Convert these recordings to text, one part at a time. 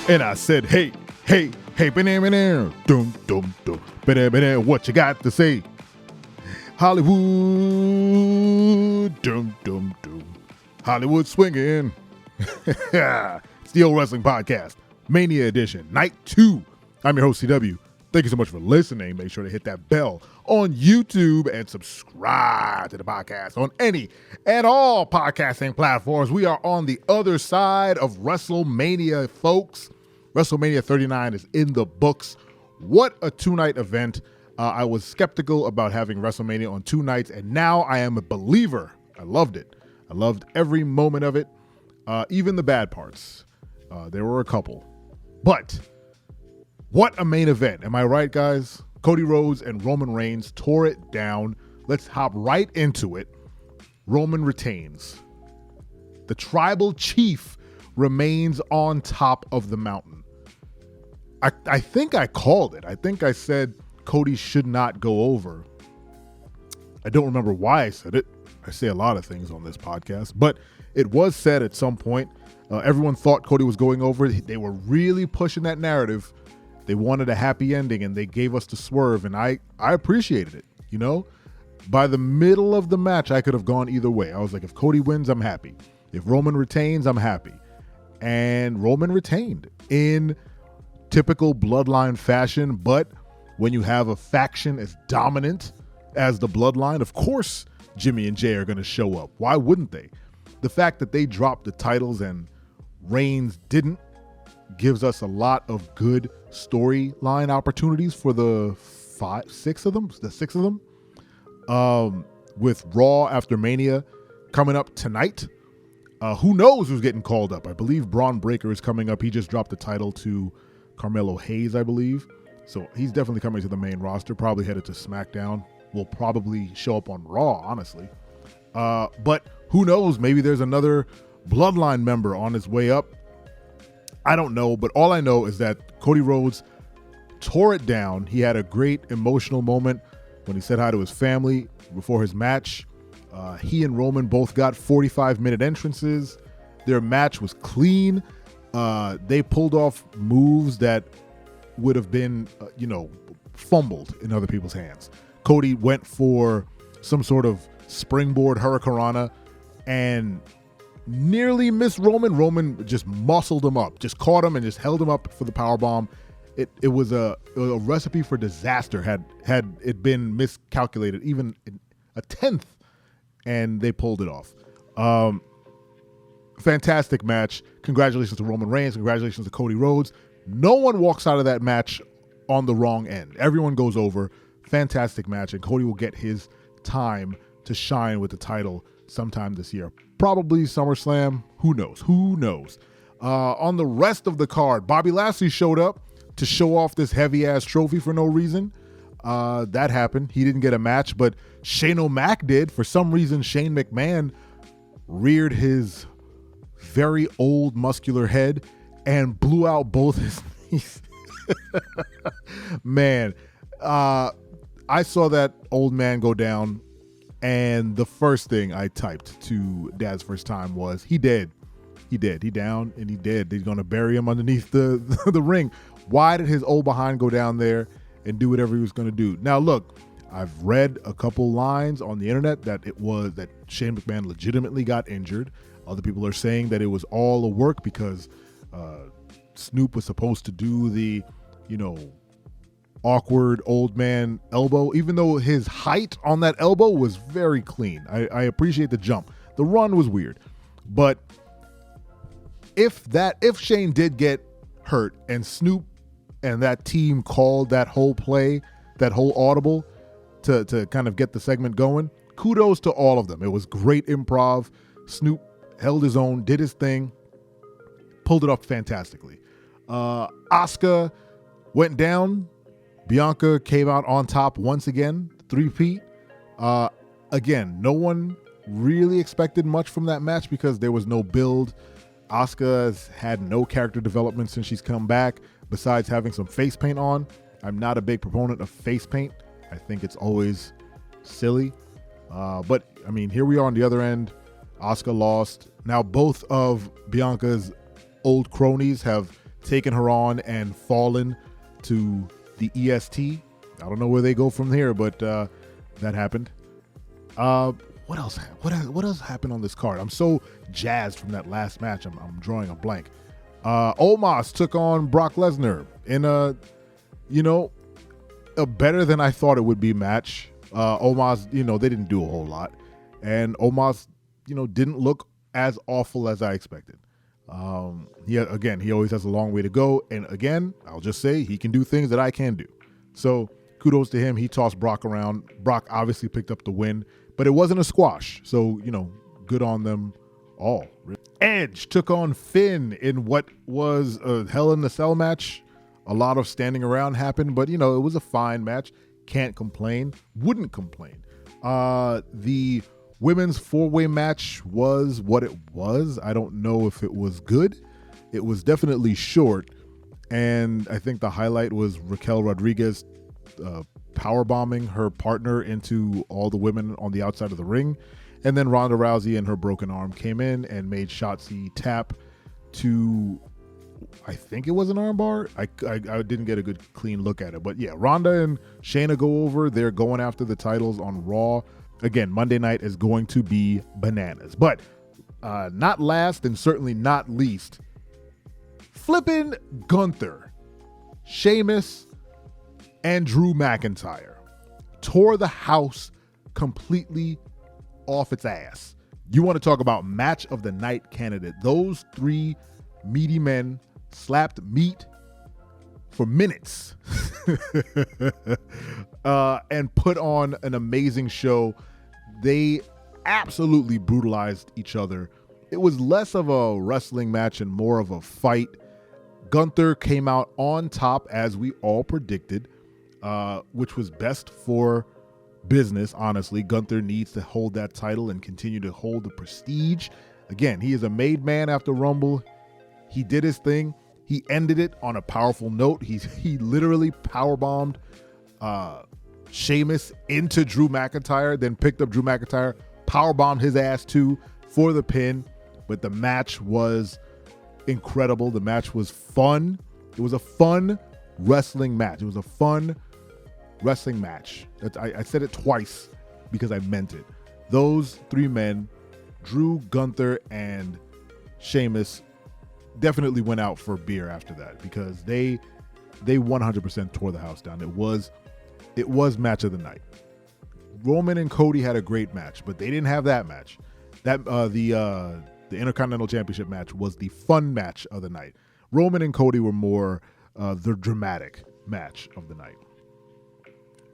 And I said, hey, banana, dum, dum, dum, banana, what you got to say? Hollywood, dum, dum, dum, Hollywood swinging. It's the Old Wrestling Podcast, Mania Edition, Night 2. I'm your host, CW. Thank you so much for listening. Make sure to hit that bell on YouTube and subscribe to the podcast on any and all podcasting platforms. We are on the other side of WrestleMania, folks. WrestleMania 39 is in the books. What a two-night event. I was skeptical about having WrestleMania on 2 nights, and now I am a believer. I loved it. I loved every moment of it, even the bad parts. There were a couple. But what a main event. Am I right, guys? Cody Rhodes and Roman Reigns tore it down. Let's hop right into it. Roman retains. The tribal chief remains on top of the mountain. I think I called it. I think I said Cody should not go over. I don't remember why I said it. I say a lot of things on this podcast, but it was said at some point. Everyone thought Cody was going over. They were really pushing that narrative. They wanted a happy ending, and they gave us the swerve, and I appreciated it. You know, by the middle of the match, I could have gone either way. I was like, if Cody wins, I'm happy. If Roman retains, I'm happy. And Roman retained in typical bloodline fashion, but when you have a faction as dominant as the bloodline, of course Jimmy and Jay are going to show up. Why wouldn't they? The fact that they dropped the titles and Reigns didn't gives us a lot of good storyline opportunities for the six of them, with Raw after Mania coming up tonight. Who knows who's getting called up? I believe Braun Breaker is coming up. He just dropped the title to Carmelo Hayes, I believe. So he's definitely coming to the main roster, probably headed to SmackDown. Will probably show up on Raw, honestly. But who knows? Maybe there's another Bloodline member on his way up. I don't know, but all I know is that Cody Rhodes tore it down. He had a great emotional moment when he said hi to his family before his match. He and Roman both got 45-minute entrances. Their match was clean. They pulled off moves that would have been, fumbled in other people's hands. Cody went for some sort of springboard hurricanrana and nearly missed Roman. Roman just muscled him up, just caught him and just held him up for the powerbomb. It was a recipe for disaster had it been miscalculated, even a tenth, and they pulled it off. Fantastic match. Congratulations to Roman Reigns. Congratulations to Cody Rhodes. No one walks out of that match on the wrong end. Everyone goes over. Fantastic match, and Cody will get his time to shine with the title sometime this year. Probably SummerSlam. Who knows? On the rest of the card, Bobby Lashley showed up to show off this heavy-ass trophy for no reason. That happened. He didn't get a match, but Shane O'Mac did. For some reason, Shane McMahon reared his very old muscular head and blew out both his knees. Man, I saw that old man go down, and the first thing I typed to Dad's first time was, he dead. He down, and he dead. They're going to bury him underneath the ring. Why did his old behind go down there and do whatever he was going to do? Now, look, I've read a couple lines on the internet that Shane McMahon legitimately got injured. Other people are saying that it was all a work because Snoop was supposed to do the, awkward old man elbow, even though his height on that elbow was very clean. I appreciate the jump. The run was weird. But if Shane did get hurt and Snoop and that team called that whole play, that whole audible to kind of get the segment going, kudos to all of them. It was great improv. Snoop held his own, did his thing, pulled it off fantastically. Asuka went down. Bianca came out on top once again, 3-peat. Again, no one really expected much from that match because there was no build. Asuka has had no character development since she's come back, besides having some face paint on. I'm not a big proponent of face paint. I think it's always silly. But, I mean, here we are on the other end. Asuka lost. Now both of Bianca's old cronies have taken her on and fallen to the EST. I don't know where they go from here, but that happened. What else? What else happened on this card? I'm so jazzed from that last match. I'm drawing a blank. Omos took on Brock Lesnar in a better than I thought it would be match. Omos, they didn't do a whole lot, and Omos, didn't look as awful as I expected. He always has a long way to go, and again, I'll just say he can do things that I can do. So kudos to him. He tossed Brock around. Brock obviously picked up the win, but it wasn't a squash. So, good on them all. Edge took on Finn in what was a Hell in a Cell match. A lot of standing around happened, but, it was a fine match. Can't complain. Wouldn't complain. The women's four-way match was what it was. I don't know if it was good. It was definitely short. And I think the highlight was Raquel Rodriguez powerbombing her partner into all the women on the outside of the ring. And then Ronda Rousey and her broken arm came in and made Shotzi tap to, I think it was an armbar. I didn't get a good clean look at it. But yeah, Ronda and Shayna go over. They're going after the titles on Raw. Again, Monday night is going to be bananas. But not last and certainly not least, flippin' Gunther, Sheamus, and Drew McIntyre tore the house completely off its ass. You want to talk about match of the night candidate. Those three meaty men slapped meat for minutes and put on an amazing show. They absolutely brutalized each other. It was less of a wrestling match and more of a fight. Gunther came out on top, as we all predicted, which was best for business, honestly. Gunther needs to hold that title and continue to hold the prestige. Again, he is a made man after Rumble. He did his thing. He ended it on a powerful note. He literally powerbombed Sheamus into Drew McIntyre, then picked up Drew McIntyre, powerbombed his ass too for the pin. But the match was incredible. The match was fun. It was a fun wrestling match. It was a fun wrestling match. I said it twice because I meant it. Those three men, Drew, Gunther, and Sheamus, definitely went out for beer after that because they 100% tore the house down. It was match of the night. Roman and Cody had a great match, but they didn't have that match. That the Intercontinental Championship match was the fun match of the night. Roman and Cody were more the dramatic match of the night.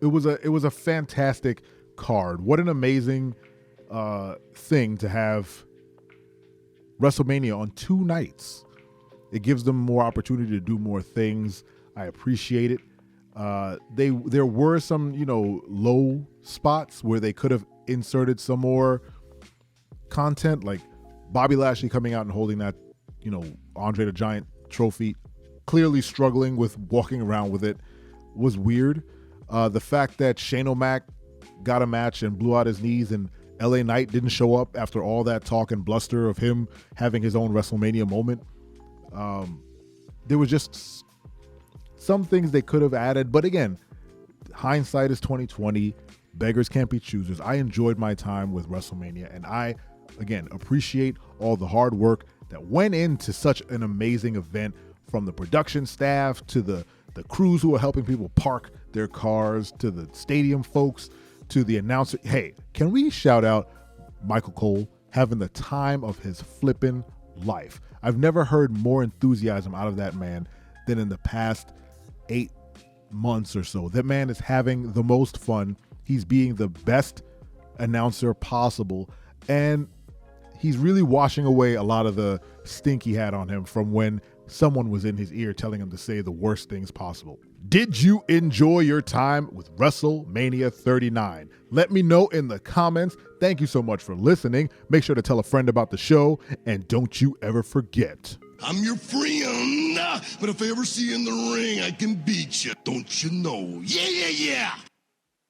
It was a fantastic card. What an amazing thing to have WrestleMania on 2 nights. It gives them more opportunity to do more things. I appreciate it. There were some, low spots where they could have inserted some more content, like Bobby Lashley coming out and holding that, Andre the Giant trophy, clearly struggling with walking around with it, was weird. The fact that Shane O'Mac got a match and blew out his knees and LA Knight didn't show up after all that talk and bluster of him having his own WrestleMania moment. There was just some things they could have added, but again, hindsight is 2020. Beggars can't be choosers. I enjoyed my time with WrestleMania, and I, again, appreciate all the hard work that went into such an amazing event, from the production staff to the crews who are helping people park their cars, to the stadium folks, to the announcer. Hey, can we shout out Michael Cole having the time of his flippin' life? I've never heard more enthusiasm out of that man than in the past 8 months or so. That man is having the most fun. He's being the best announcer possible, and he's really washing away a lot of the stink he had on him from when someone was in his ear telling him to say the worst things possible. Did you enjoy your time with WrestleMania 39? Let me know in the comments. Thank you so much for listening. Make sure to tell a friend about the show, and don't you ever forget, I'm your friend, but if I ever see you in the ring, I can beat you. Don't you know? Yeah, yeah, yeah.